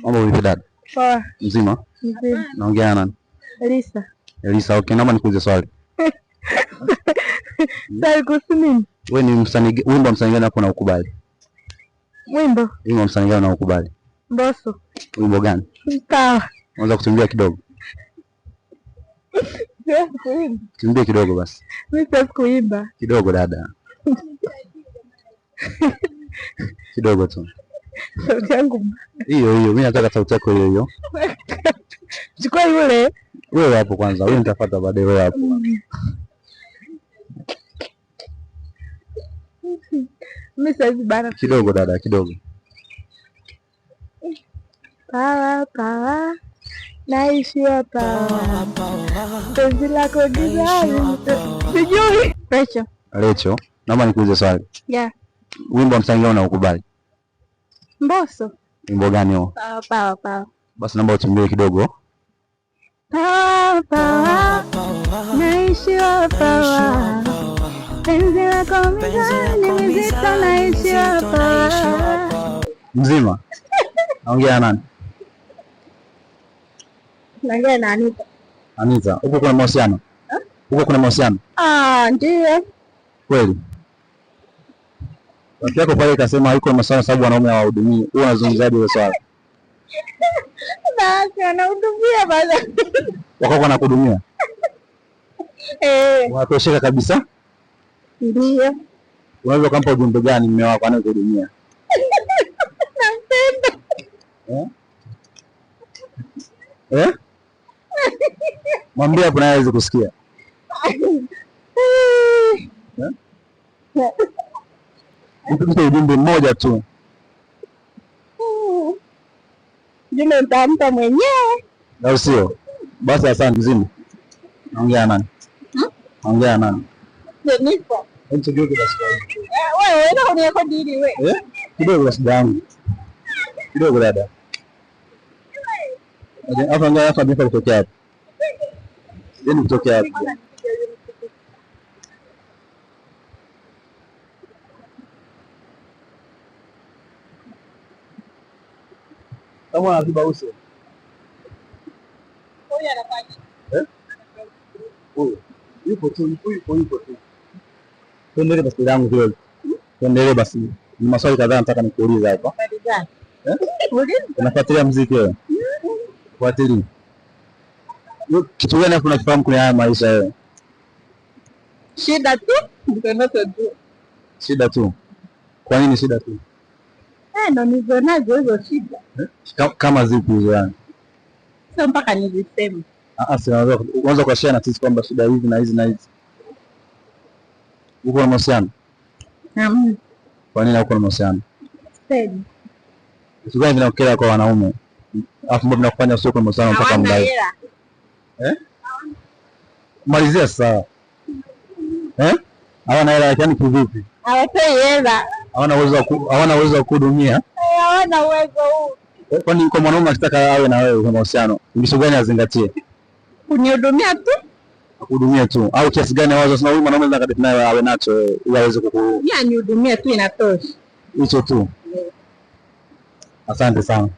Mambo vipi dada? Poa. Mzima? Mzima. Naongea na nani? Elisa. Elisa, okay, naomba nikuulize swali. Swali kuhusu nini? Wewe ni msanii, wimbo msanii gani hapo unaukubali? Wimbo? Wimbo msanii gani unaukubali? Mbosso. Wimbo gani? Sawa. Unaweza kutumbia kidogo? Tumbie kidogo basi. Mimi siwezi kuimba. Kidogo dada. Kidogo tu. Sauti yangu hiyo, mimi nataka sauti yako hiyo. Chukua yule. Wewe hapo kwanza, wewe nitafuata baadaye wewe hapo. Mimi siwezi bana. Kidogo dada, kidogo. Pawa. Naishi hapa. Penzi lako gizani. Sijui. Recho, naomba nikuulize swali. Yeah. Wimbo wa msanii gani unaukubali? Mbosso. Wimbo gani huo? Pawa. Basi naomba utumbie kidogo. Pawa. Naishi hapa. Penzi lako gizani mzito naishi hapa. Mzima? Naongea nani? Naongea na Anita. Anita, huko kuna mahusiano? Huko kuna mahusiano? Ndio. Kweli? Rafiki yako pale kasema haiko mahusiano sababu wanaume hawahudumii. Wewe unazungumzaje hilo swala? Basi anahudumia basi. Wako wanakuhudumia? Wanatosheka kabisa? Ndio. Unaweza kumpa ujumbe gani mume wako anakuhudumia? Nampenda. Mwambie hapo naye aweze kusikia. Mpe ujumbe mmoja tu. Jumbe nitampa mwenyewe. Au sio? Basi asante. Mzima. Naongea nani? Naongea nani? Jennifer. Kidogo basi. Wewe ndio unirekodi wewe. Kidogo basi dangu. Kidogo dada. Hapa ngaya hapa ndipo kutokea hapa. Nini kutokea hapa? Kama akiba uso. Huyu anafanya. Huyu. Yupo tu. Tuendelee basi dangu kidogo. Tuendelee basi. Ni maswali kadhaa nataka nikuulize hapa. Unafuatilia muziki wewe? Fuatilia. Kitu gani unakifahamu kwenye haya maisha wewe? Shida tu, ndio tu. Shida tu. Kwa nini shida tu? Ndio nizonazo hizo shida. Kama zipi hizo yani? Sio mpaka niziseme. Sina unaweza kushare na sisi kwamba shida hizi na hizi na hizi. Uko na mahusiano? Kwa nini uko na mahusiano? Sipendi. Kitu gani kinakera kwa wanaume? Alafu mbona mnafanya usio kwa mahusiano mpaka mdai? Malizia sasa. Hawana hela yani kivipi? Hawatoi hela. Hawana uwezo wa kuhudumia. Hawana uwezo huu. Kwani kwa mwanaume akitaka awe na wewe kwa mahusiano, kitu gani azingatie? Kunihudumia tu. Kuhudumia tu. Au kiasi gani wazo sana huyu mwanaume anataka naye awe nacho ili aweze yani hudumia tu inatosha. Hicho tu. Asante sana.